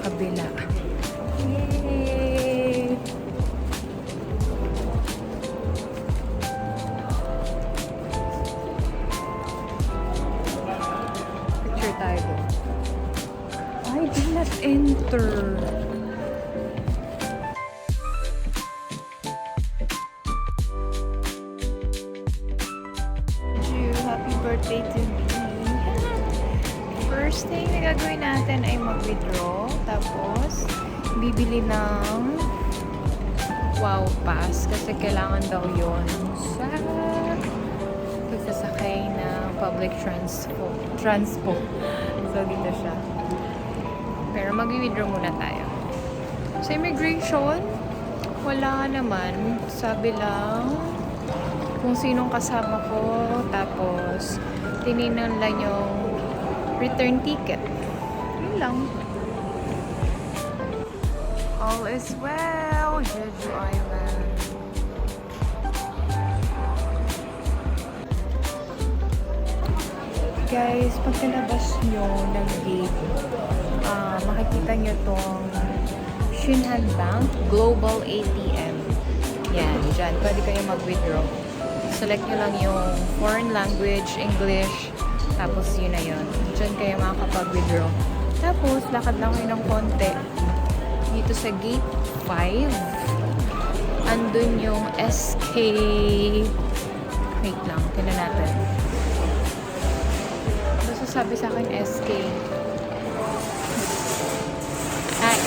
Kabila. Yay! Picture tayo. I did not enter. Happy birthday to me. First thing na gagawin natin ay mag-withdraw. Tapos, bibili ng Wow Pass. Kasi kailangan daw yun sa pagsasakay ng public transpo. So, dito siya. Pero mag-withdraw muna tayo. Sa immigration, wala naman. Sabi lang kung sinong kasama ko. Tapos, tininan lang yung return ticket. Yun lang. All is well, Jeju Island. Guys, pagkalabas nyo ng gate, makikita nyo tong Shinhan Bank Global ATM. Yan, dyan. Pwede kayo mag-withdraw. Select nyo lang yung foreign language, English, tapos yun na yun. Diyan kayo makakapag-withdraw. Tapos, lakad lang kayo ng konti. Dito sa gate 5, andun yung SK... Wait lang, tinan natin. Basta sabi sa akin SK.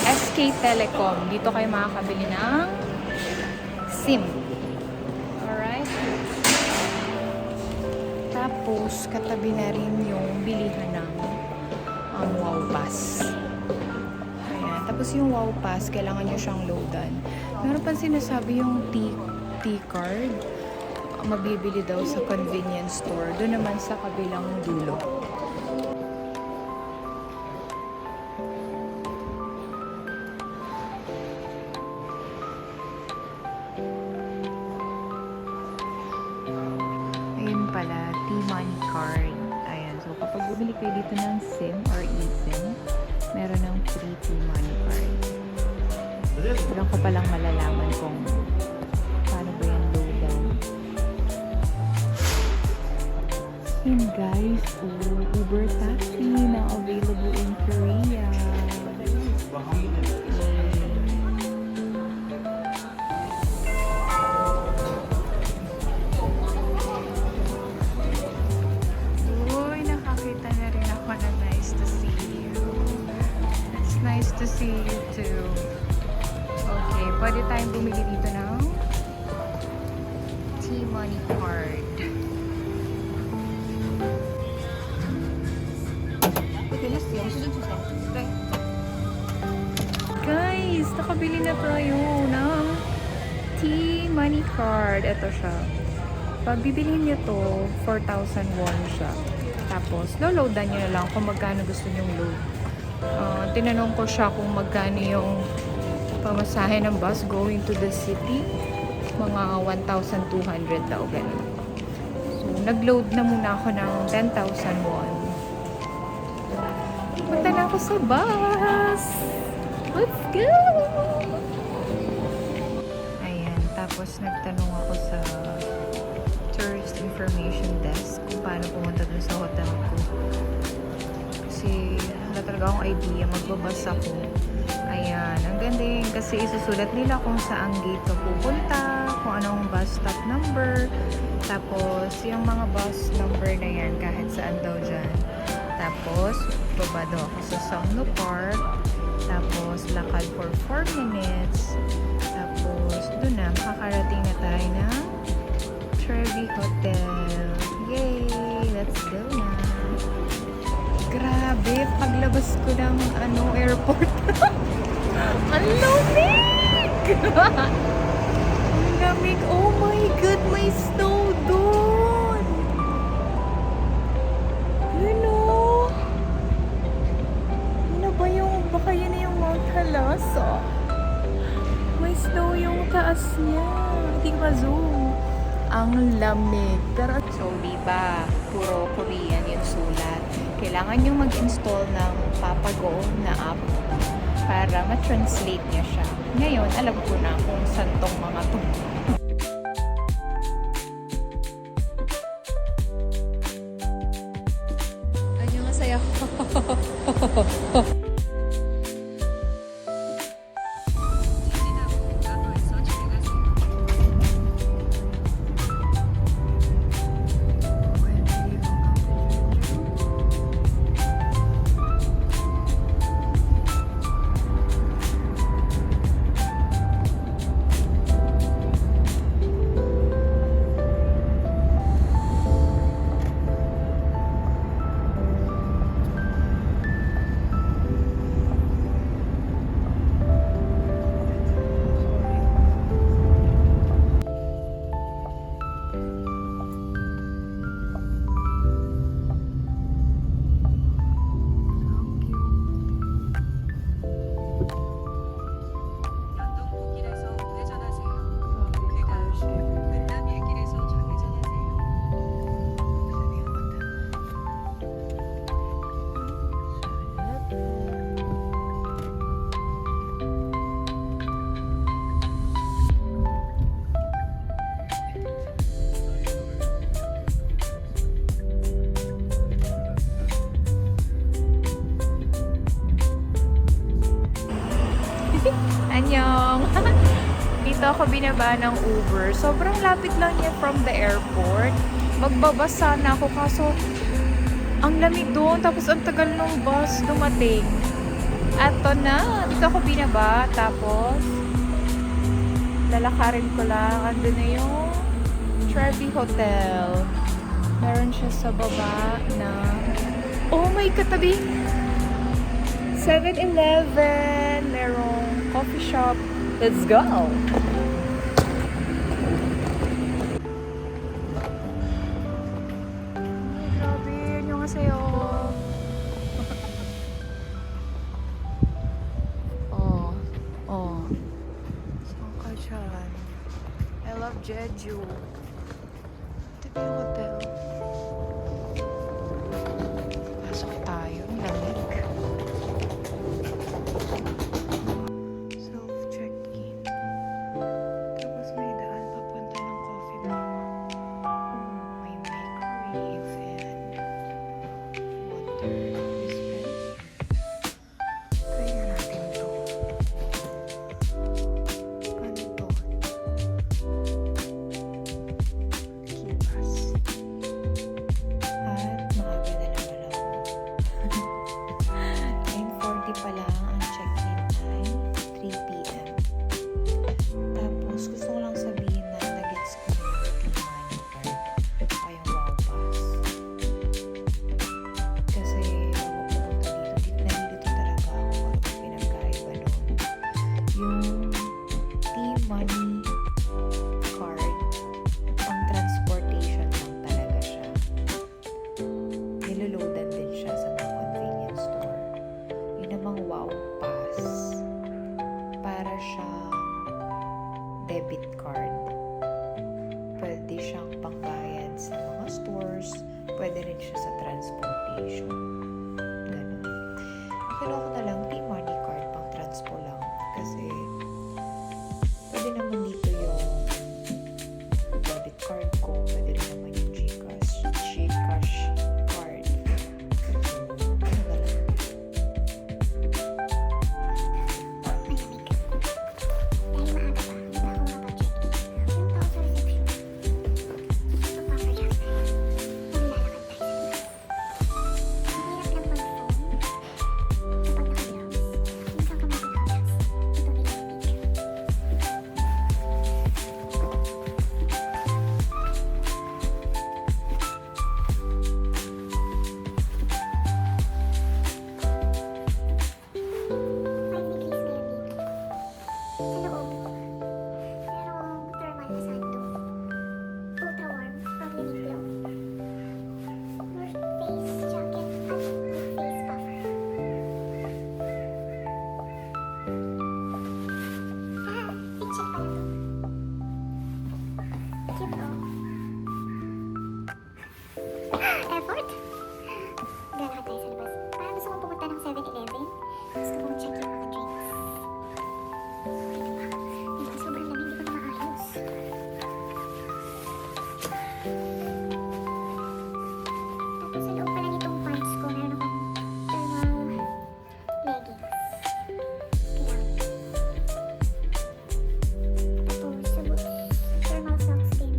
SK Telecom. Dito kayo makakabili ng SIM. Alright? Tapos, katabi na rin yung bilihan ng Wow Pass. Ayan. Tapos yung Wow Pass, kailangan nyo siyang loadan. Meron pa sinasabi yung T-card. Mabibili daw sa convenience store. Doon naman sa kabilang dulo. Pala, T-Money card. Ayan. So, kapag bumili kayo dito ng SIM or eSIM, meron ng free T-Money card. Doon ko palang malalaman kung paano ba yung loadown. And guys, Uber taxi na available in Korea. Nice to see you too. Okay, pwede tayong bumili dito ng T-Money card. Guys, nakabili na tayo ng T-Money card. Ito siya. Pag bibilihin nyo to, 4,000 won siya. Tapos, lo-loadan nyo na lang kung magkano gusto nyong load. Tinanong ko siya kung magkano yung pamasahe ng bus going to the city. Mga 1,200 daw, ganun. So, nag-load na muna ako ng 10,000 won. Punta na ako sa bus! Let's go! Ayan, tapos nagtanong ako sa tourist information desk kung paano pumunta dun sa hotel ko. Kasi wala talaga akong idea, magbabas ako. Ayan, ang ganda yun kasi isusulat nila kung saan gate ka pupunta, kung anong bus stop number, tapos yung mga bus number na yan kahit saan daw dyan. Tapos, baba daw ako sa Songno Park, tapos lakad for 4 minutes, tapos doon na, makakarating na tayo ng Trevi Hotel. Yay! Let's go na! Grabe, paglabas ko ng airport. Ang lamig! Ang lamig may snow doon! Yun o! Yun na ba yung, baka yun na yung Mount Halasa? May snow yung taas niya. Hindi ko ma-zoom. Ang lamig. Pero, so, diba, puro Korean yung sulat. Kailangan yung mag-install ng Papago na app para ma-translate niya siya. Ngayon, alam ko na kung saan tong mga to. 안녕하세요. Anyong! Dito ako binaba ng Uber. Sobrang lapit lang niya from the airport. Magbabas sana ako kaso ang lamig doon. Tapos ang tagal ng bus dumating. Ato na. Dito ako binaba. Tapos lalakarin ko lang. Andun na yung Trevi Hotel. Meron siya sa baba na oh my katabi! 7-Eleven, merong coffee shop. Let's go! Grabe, 안녕하세요. Saan ka dyan? I love Jeju. Ito yung hotel. Pasok tayo, lamig. Self-check-in. Tapos may daan papunta ng coffee bar. May microwave and water dispenser. Try na natin to. Ganito. Kipas. At maaga na naman ako. 9:40 pa lang ang check-in time. 3 p.m. Tapos, gusto ko lang sabihin na nag-gets ko yung T-Money card o yung Wow Pass. Kasi, ako pupunta dito. Nandito talaga ako pag pinagkaiba nun. Yung T-Money card, pang transportation lang talaga siya. Niloloadan din siya sa mga convenience store. Yun namang Wow Pass. Para siyang debit card. Pwede siyang pangbayad sa mga stores. Pwede rin siya sa transportation. Ganun. Kinuha ko na lang T-Money card pang transpo lang. Kasi pwede naman dito yung debit card ko. Pwede rin naman yung Gcash card. Ano na lang. cute, oh. Effort. Galakad tayo sa labas. Parang gusto kong pumunta ng 7-Eleven. Gusto kong check yung mga drinks. Diba? Sobrang lamig, hindi ko na maayos. Tapos sa loob pala nitong pants ko, meron akong thermal leggings. Kailangan. Tapos sa boots, thermal socks din.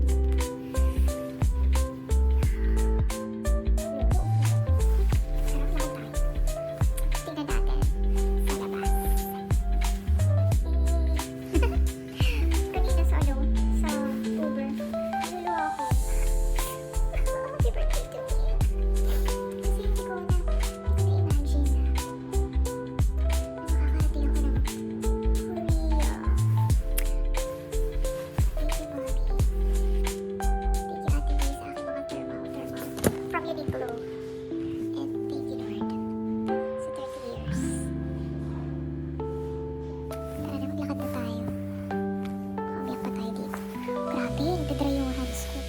Sarap na tayo. Tingnan natin sa labas. Kanina sa Uber, niluluwa ako. Happy birthday to me. Kasi hindi ko na-imagine na makakarating ako ng Korea. Thank you, Bobby. Thank you, Ate Lee, sa aking mga thermal. From Uniqlo. And thank you, Lord, sa 30 years. Tara na, maglakad na tayo. Umiyak pa tayo dito. Grabe, nagdadry yung hands ko.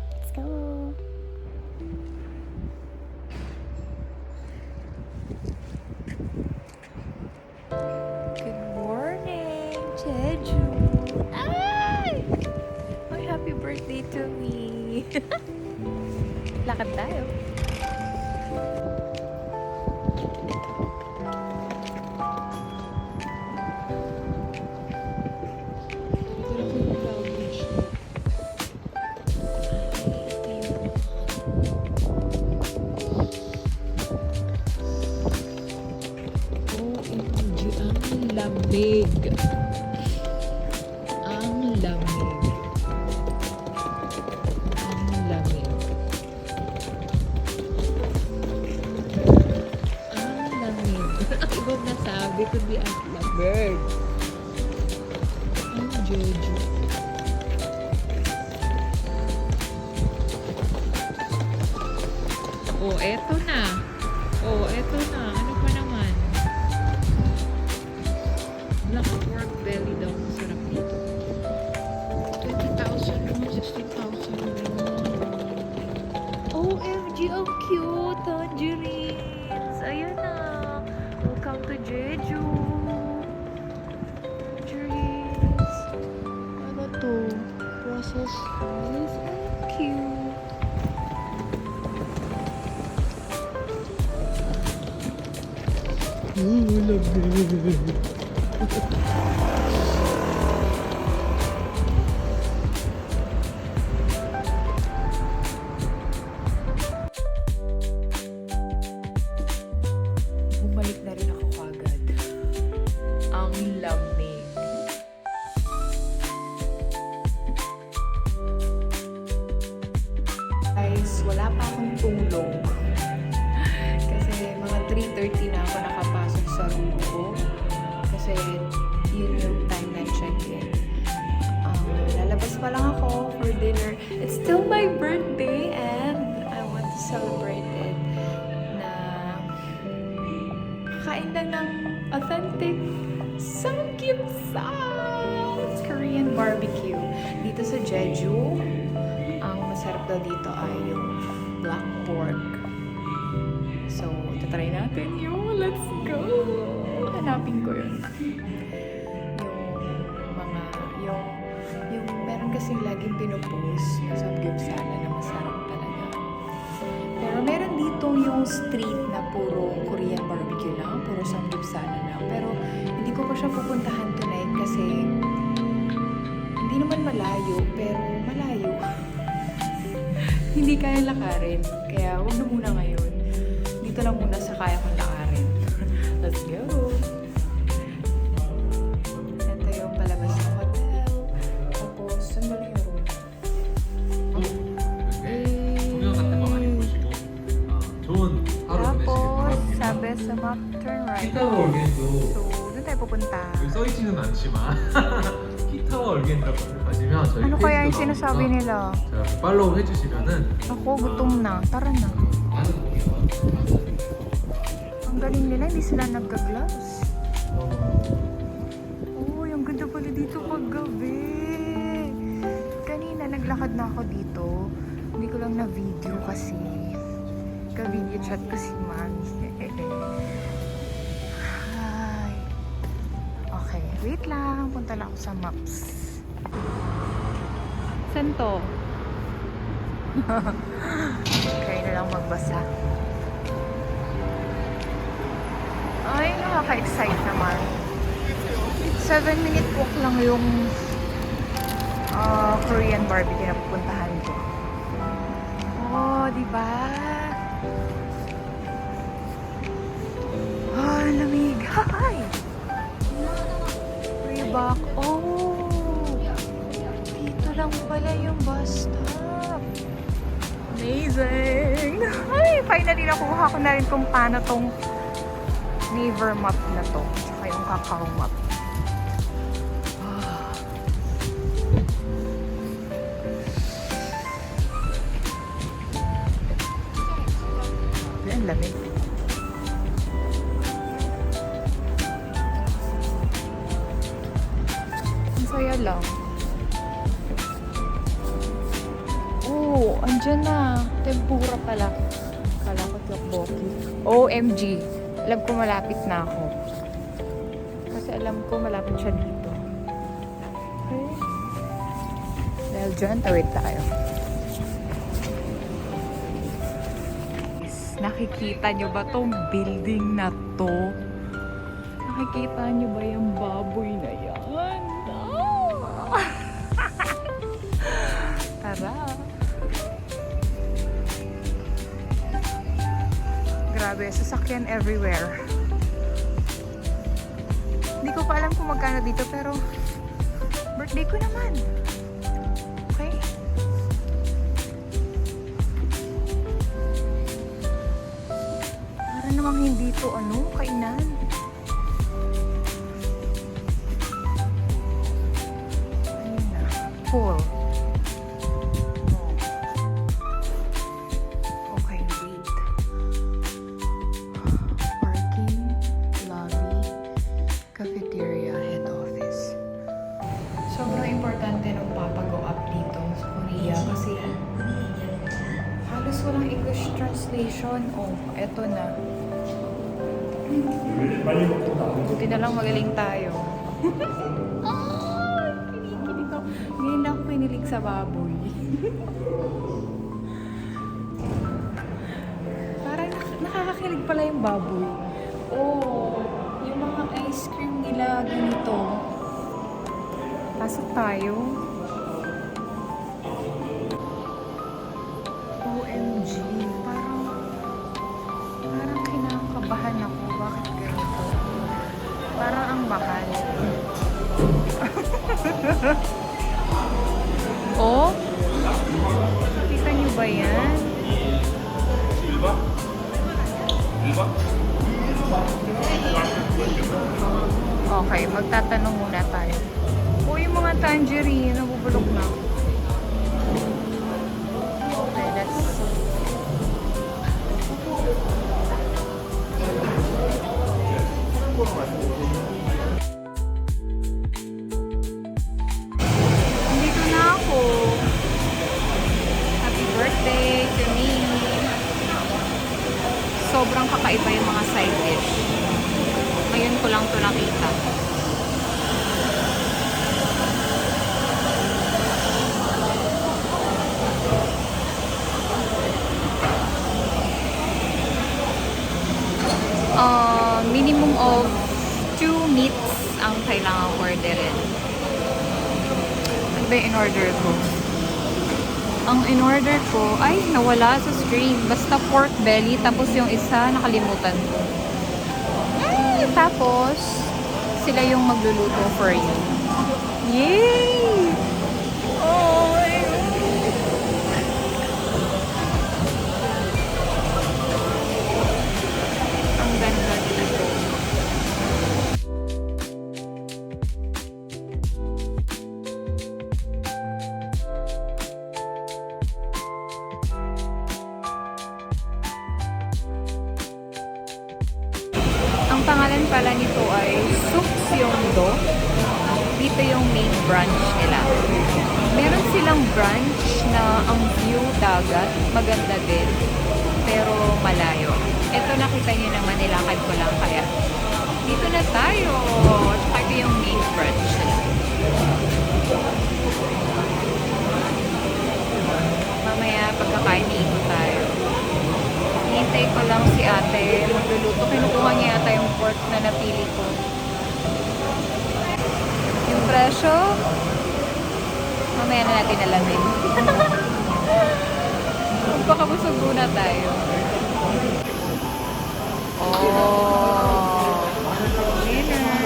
Let's go. Good morning, Jeju! Ay! Ay, happy birthday to me! Lakad tayo. Ang lamig. Ang lamig. Ang lamig. Ang lamig. Ang ibang nasabi ko di ang lamig. Ang Jeju. Oh, eto na. Oh, eto na. Ano pa naman? Black pork belly daw. Masarap dito. 20,000 naman. 16,000. OMG, ang cute. Tangerines. Ayan na. Welcome to Jeju. Tangerines. Ano to? Brussels sprouts. Ang cute. Lamig. Bumalik na rin ako agad. Ang lamig. Guys, wala pa akong tulog. Kasi mga 3:30 na ako nakapasok sa room ko. Kasi yun yung time na check-in. Lalabas pa lang ako for dinner. It's still my birthday and I want to celebrate it na kakain lang ng authentic samgyeopsal! Korean barbecue. Dito sa Jeju, ang masarap daw dito ay yung black pork. So, tatry natin yun. Let's go! Hanapin ko yun. Yung meron kasing laging pinupost na samgyeopsal na masarap talaga. Pero meron dito yung street na puro Korean barbecue lang, puro samgyeopsal lang. Pero hindi ko pa siya pupuntahan tonight kasi hindi naman malayo, pero malayo. Hindi kaya lakarin. Kaya wag na muna ngayon. Dito lang muna sa kaya kong lakarin. Let's go! Ito yung palabas ng hotel. Tapos, saan ba na yung room? 동영 같은 거 많이 보시고 좋은 하루 보내시길 Tapos, 바랍니다. sabi sa map, turn right. 키타워 얼겐도 So, doon tayo pupunta. 여기 써있지는 않지만 키타워 얼겐이라고 검색하시면 저희 Ano kaya yung 페이지도 sinasabi 나오니까 nila? 자, 팔로우 해주시면은 Ako, gutom na. Tara na. 많은 동의가 Ang galing nila, hindi sila nagka-gloves. Oh, yung ganda pala dito pag gabi. naglakad na ako dito. Hindi ko lang na-video kasi ka-video chat ko si Mami. Hi. Okay, wait lang. Punta lang ako sa maps. Saan to? Kaya na lang magbasa. Ay, nakaka-excite naman. 7-minute walk lang yung Korean barbecue na pupuntahan ko. Oh, diba? Oh, lamig. Hi! Reebok. Oh! Dito lang pala yung bus stop. Amazing! Ay, finally nakuha ko na rin kung paano tong Naver map na to. Tsaka yung Kakao map. Ang lamig. Ang saya lang. Oo, andyan na. Tempura pala. Kala ko tteokbokki. OMG. Alam ko malapit na ako. Kasi alam ko malapit siya dito. Okay. Dahil dyan, tawid tayo. Nakikita nyo ba tong building na to? Nakikita nyo ba yung baboy na yan? Oh! Tara! Grabe, sasakyan everywhere. Hindi ko pa alam kung magkano dito pero birthday ko naman. Okay? Para namang hindi to kainan. Ayun na. Full. Okay, wait. Parking, lobby, cafeteria, head office. Sobrang importante nung papago up dito sa Korea kasi halos walang English translation. Oh, eto na. Buti na lang magaling tayo. Kinikilig ako. Ngayon lang ako kinilig sa baboy. Parang nakakakilig pala yung baboy. Oh, yung mga ice cream nila ganito. Pasok tayo. OMG. Parang kinakabahan ako. Bakit ganito? Parang ang mahal. Oh? Kita nyo ba yan? Okay, magtatanong muna tayo. O yung mga tangerine, nabubulok na. Okay, let's see. Nandito na ako. Happy birthday to me. Sobrang kakaiba yung mga side dish. Ngayon ko lang ito nakita. Minimum of 2 meats ang kailangang orderin. Ano ba yung in-order ko? Ang in-order ko, ay, nawala sa screen. Basta pork belly, tapos yung isa, nakalimutan ko. Tapos, sila yung magluluto for you. Yay! Oh my God! Ang ganda dito. Ang pangalan pala nito ay Sukseongdo. dito yung main branch nila. Meron silang branch na ang view dagat, maganda din, pero malayo. Ito nakita niyo naman, nilakad ko lang kaya. Dito na tayo. Tsaka ito yung main branch nila. Mamaya pagkakain iikot tayo. Hintay ko lang si ate magluluto. Kinukuha niya yata yung pork na napili ko. Yung presyo, mamaya na natin alamin. Magpakabusog muna tayo. Oh, dinner.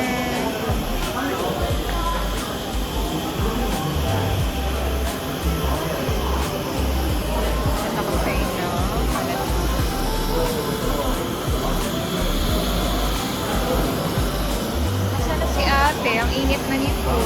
Ito ko sa inyo. Nasaan na si ate? Ang init na nito.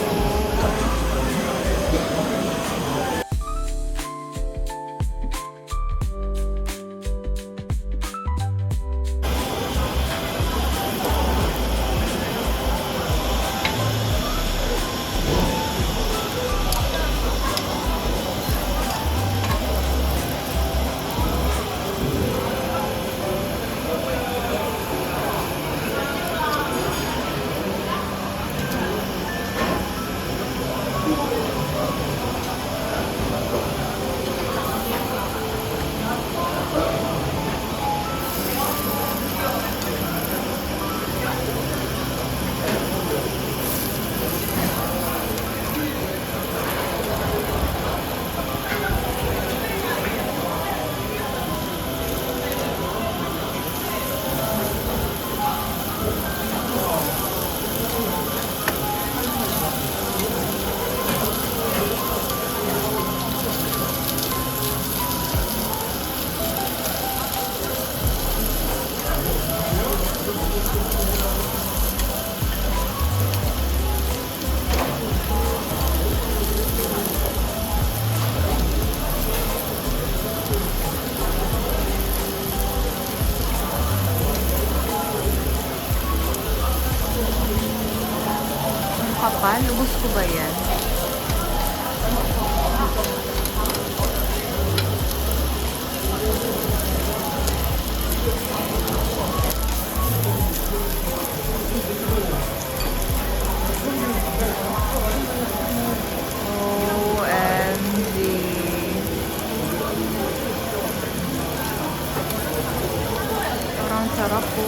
Kapal, ubos ko ba yan? OMG. Parang sarap po.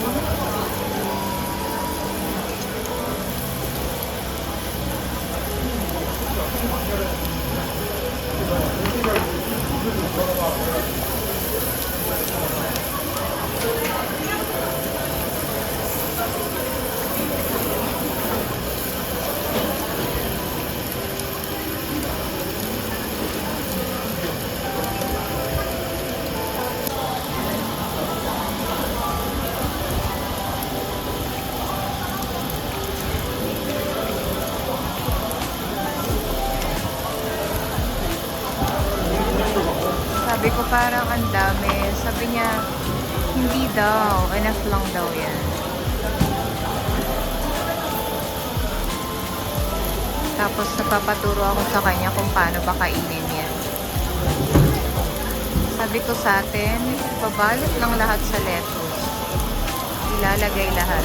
Sabi ko parang ang dami. Sabi niya, hindi daw. Enough lang daw yan. Tapos napapaturo ako sa kanya kung paano ba kainin yan. Sabi ko sa atin, babalot lang lahat sa lettuce. Ilalagay lahat.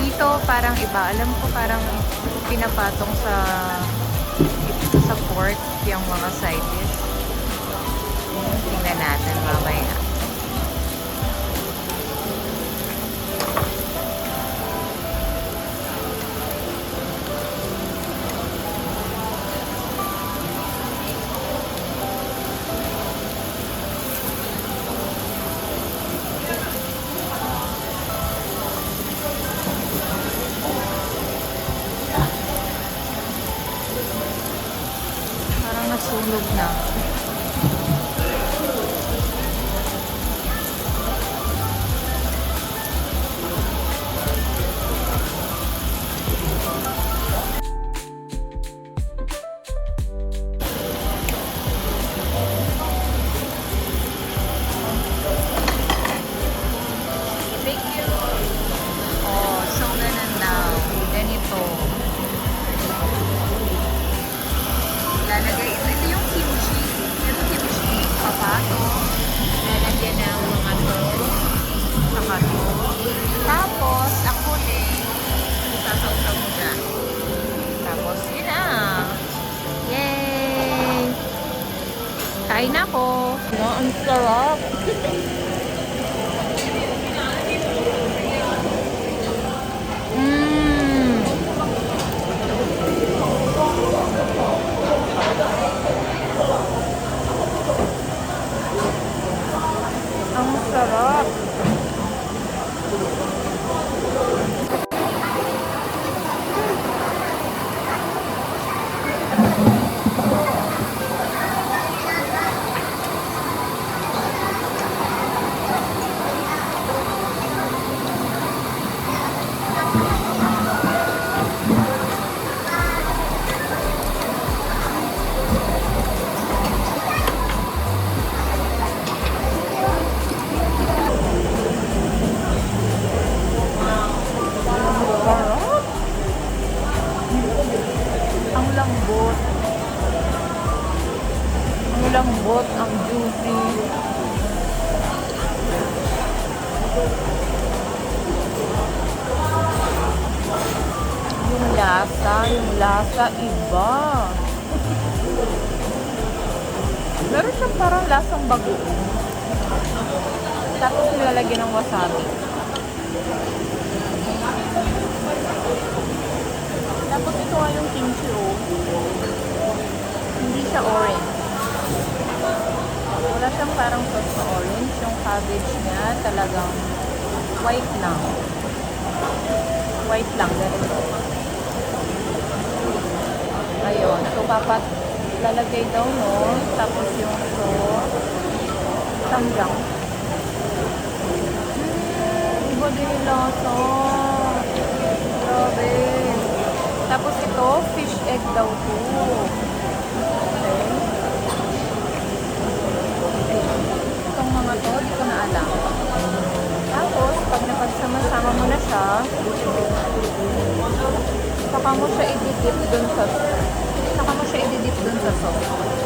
Dito parang iba. Alam ko parang pinapatong sa pork yung mga side dish. Tingnan natin mamaya. Parang nasunog na. Thank you. Oh, so na now. ako. Ang sarap. Mmm. Ang sarap. Sarap. Ang lambot. Ang lambot, ang juicy. Yung lasa iba. Meron siyang parang lasang bagoong. Tapos nilalagyan ng wasabi. Tapos ito nga yung kimchi oh. Hindi siya orange. Wala siyang parang sauce na orange. Yung cabbage niya talagang white lang. White lang. Ayun. So, papat lalagay daw no. Tapos yung sauce. Samgyang. Iba din yung lasa. Grabe. Tapos ito, fish egg daw to. Okay. Itong mga to, di ko na alam. Tapos, pag napagsama-sama mo na siya, saka mo siya i-dip dun sa sauce.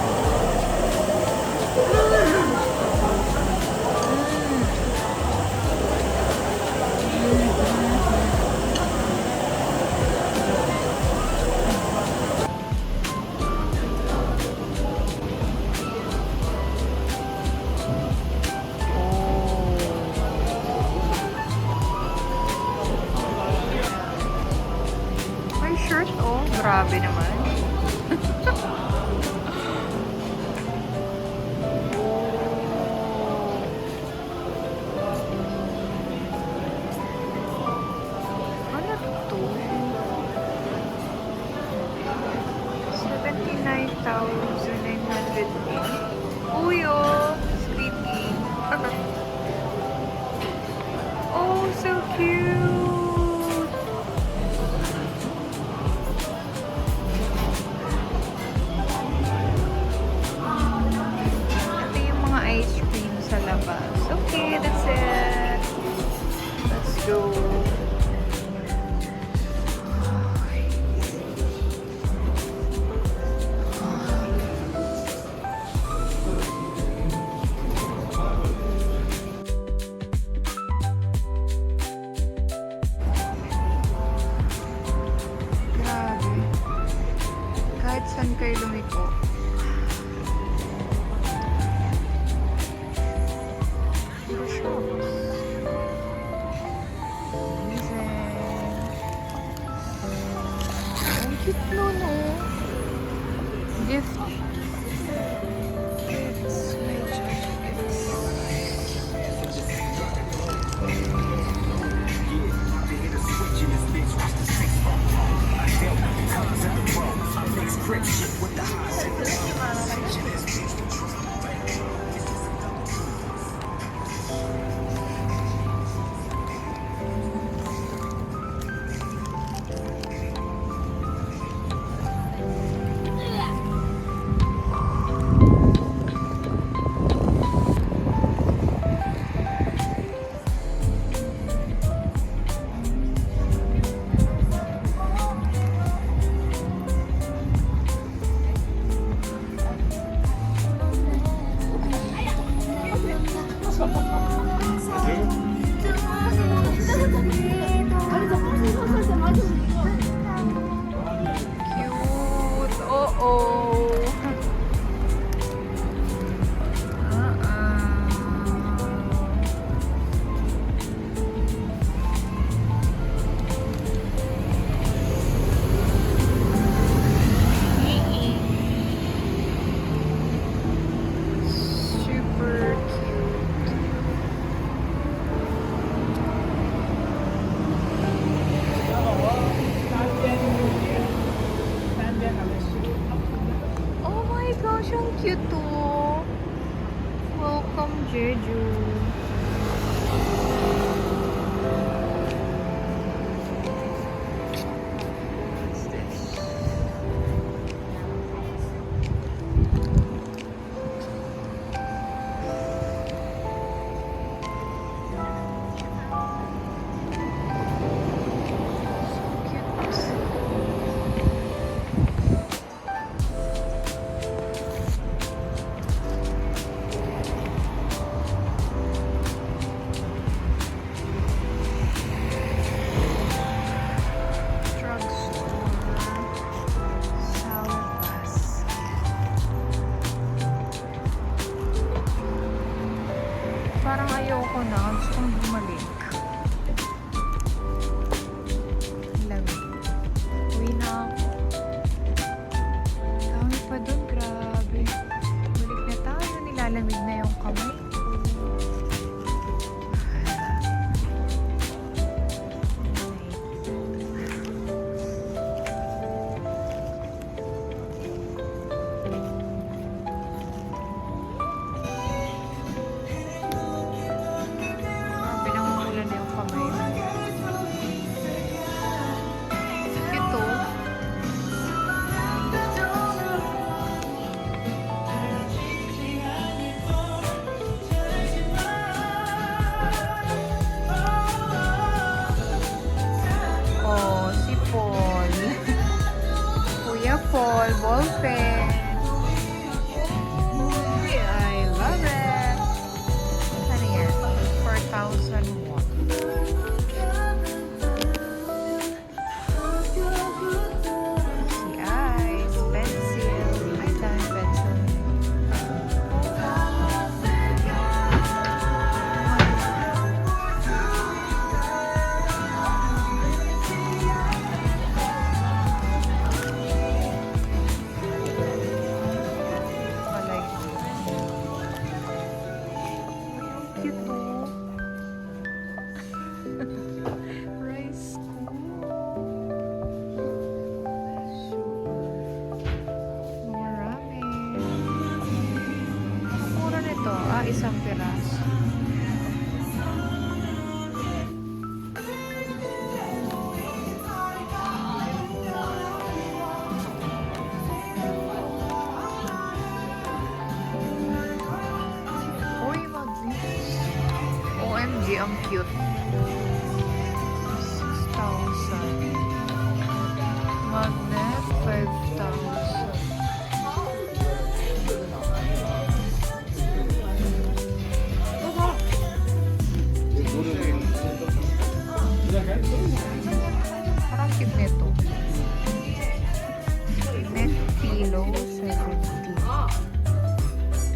May shirt oh, grabe naman. Ano to? 79,900. Uy oh, sweet tea. Oh, so cute. Ito yung mga ice cream sa labas. Okay, that's it. Let's go. Grabe. Kahit saan kayo lumiko. Puro shops. Amazing. Ang cute nun, oh. Gift. Gifts. Major gifts. cute too. Welcome, Jeju. What's this? Parang ayoko na. Gusto kong bumalik. Lamig. Uwi na ako. Dami pa dun. Grabe. Balik na tayo. Nilalamig na yung kamay ko. Paul ball pen. I love it. Ano yan? 4,000 won. Si eyes, pencil. Ay, dami pencil. Rice marami. Ang mura nito. Isang piraso. Uy, magnet. OMG, ang cute. 6,000. Magnet, 5,000. Parang cute nito. Neck pillow, 70.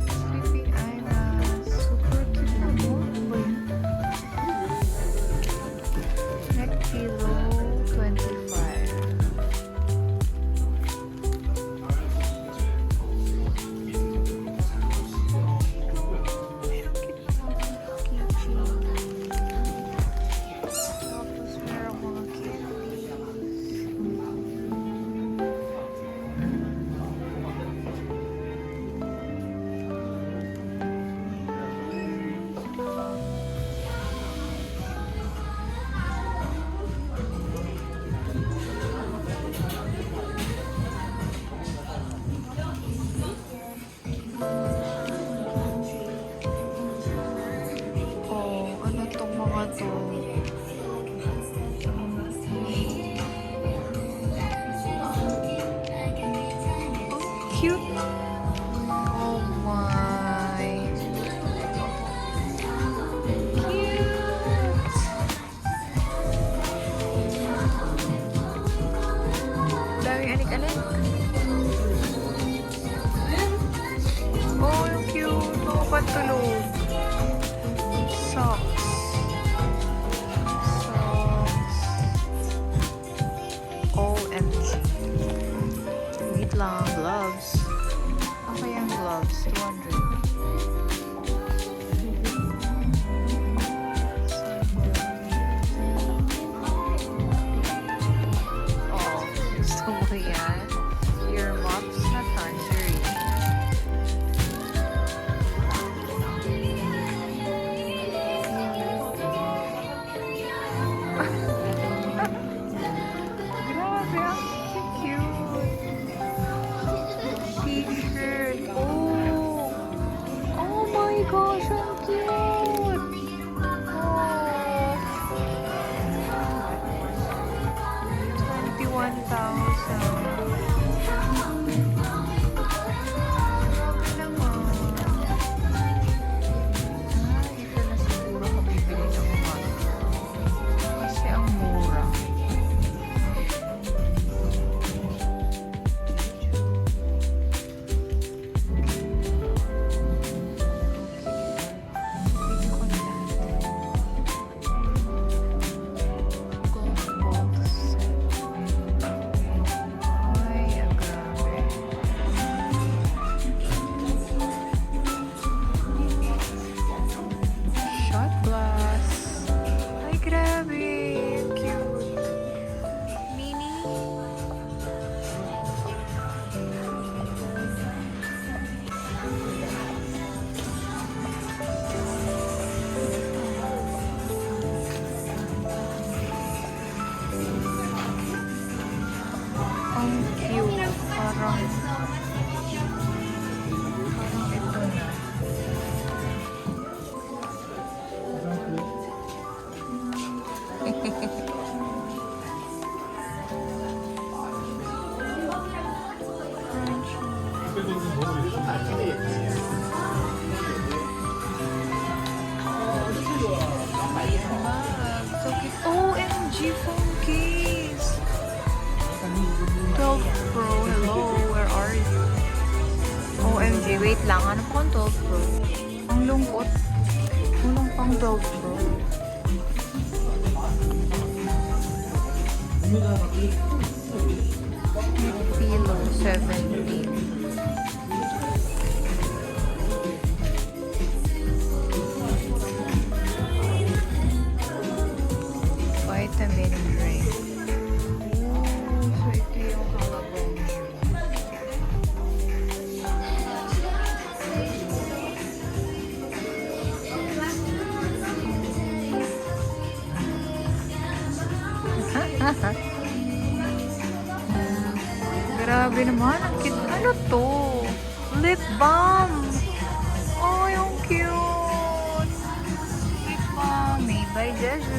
Sleeping eyelash. Super cute na mo. Ano ba yun? Neck pillow, 25. Tapos meron mga candies. Ano tong mga to? Cute. Oh my. Cute. Daming anik-anik. Oh, yung cute. Mga pantulog. Socks. OMG. Wait lang. Gloves. Okay ang gloves. 200. Oh, gusto mo yan? Earmuffs na tangerine. Ang cute. Parang ito na. So cute. OMG phone case. 12 Pro. Hello, where are you? OMG, wait lang. Ano po ang 12 Pro? Ang lungkot. Unang pang 12 Pro. Pillow 17. Vitamin drink. So ito yung halabong Grabe naman. Ang cute. Ano to? Lip balm. Oh, yung cute. Lip balm made by Jeju.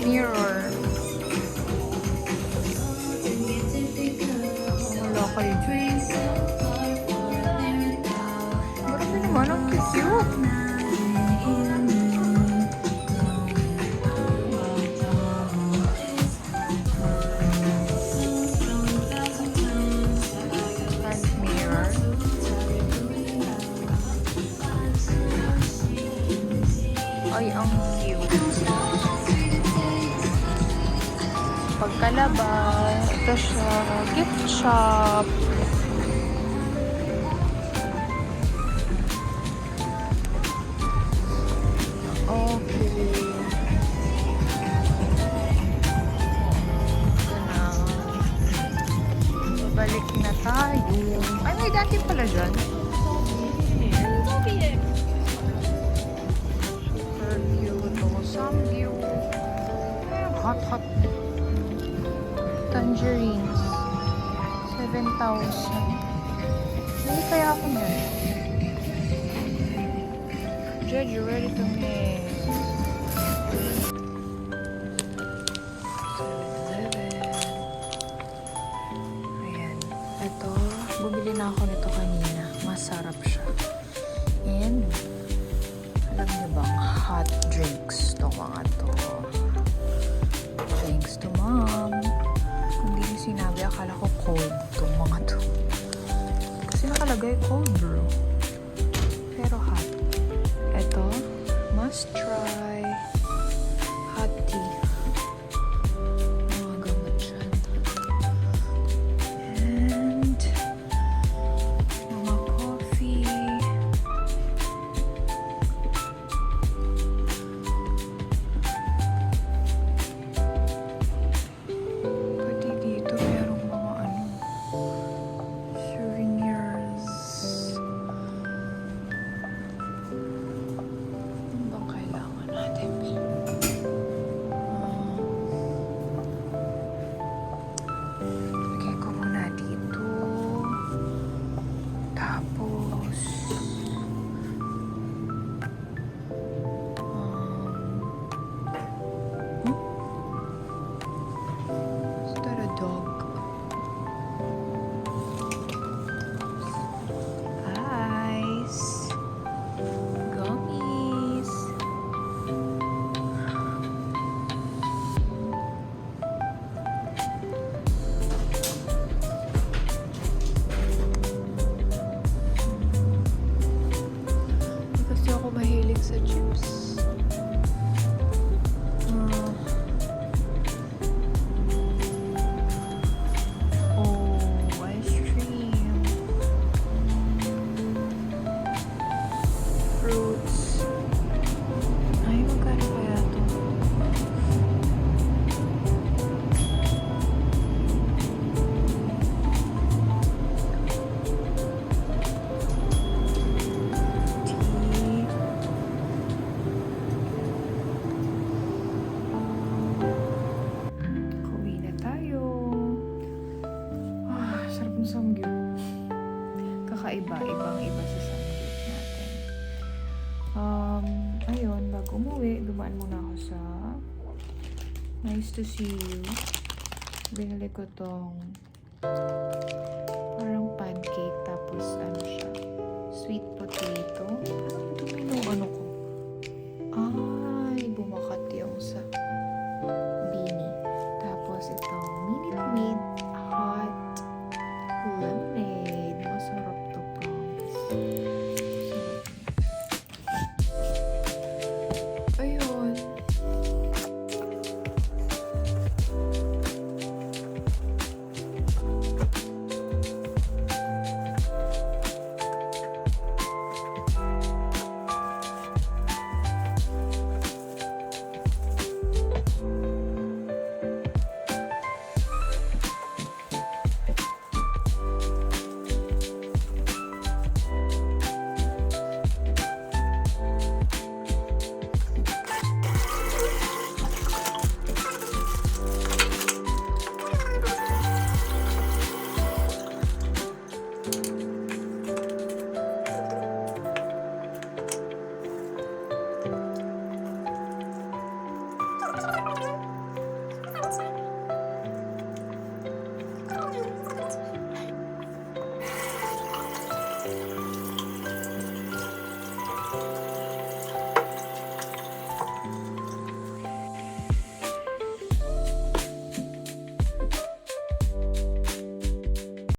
Mirror. Local drink. Marami naman. Ang cute. Front mirror. Ay, ang cute. Pagkalabas, ito siya, gift shop. Okay. Ito na. Babalik na tayo. Ay, may dati pala dyan. Super cute. Oh, samgyu. Hot, hot. Tangerines. 7,000. Hindi kaya ako na. Jed, you ready to mix? 7-Eleven. Ayan. Ito, bumili na ako nito kanina. Masarap siya. And, alam niyo bang hot drinks tong mga to. Thanks to mom. Kung di niyo sinabi, akala ko cold tong mga to. Kasi nakalagay cold, bro. Pero hot. Ito, must try. Hot tea. Mga gamot dyan. And, mga coffee. Pati dito, merong mga souvenirs. Ano bang kailangan natin? umuwi, dumaan muna ako sa Nice to See You. Binili ko tong parang pancake tapos ano siya, sweet potato. Parang